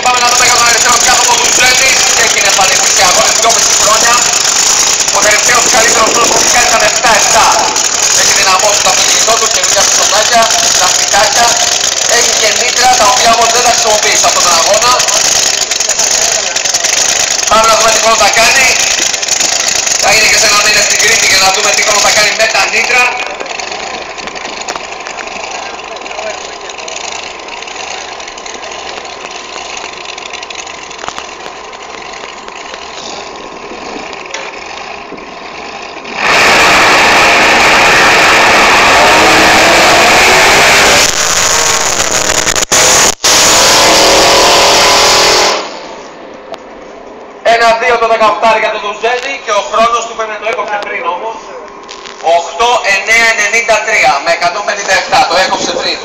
πάμε να δούμε για τον αριστερό διάδρομο του Ζένης. Έχει εμφανιστεί σε αγώνες 2,5 χρόνια. Ο τελευταίος καλύτερος χρόνος που είχε ήταν 7-7. Έχει δυναμώσει το αυτοκίνητό του και δουλειά πιστοτάκια, πλαστικάκια. Έχει και νήτρα τα οποία όμως δεν τα χρησιμοποιεί σε αυτόν τον αγώνα. Πάμε να δούμε τι χρόνο θα κάνει. Θα είναι και σε ένα μήνα στην Κρήτη για να δούμε τι χρόνο θα κάνει με τα νήτρα. Ένα 2 το 18 για το Ντουζένι και ο χρόνος του πρέπει να το έκοψε πριν όμως. 8-9-93 με 157 το έκοψε πριν.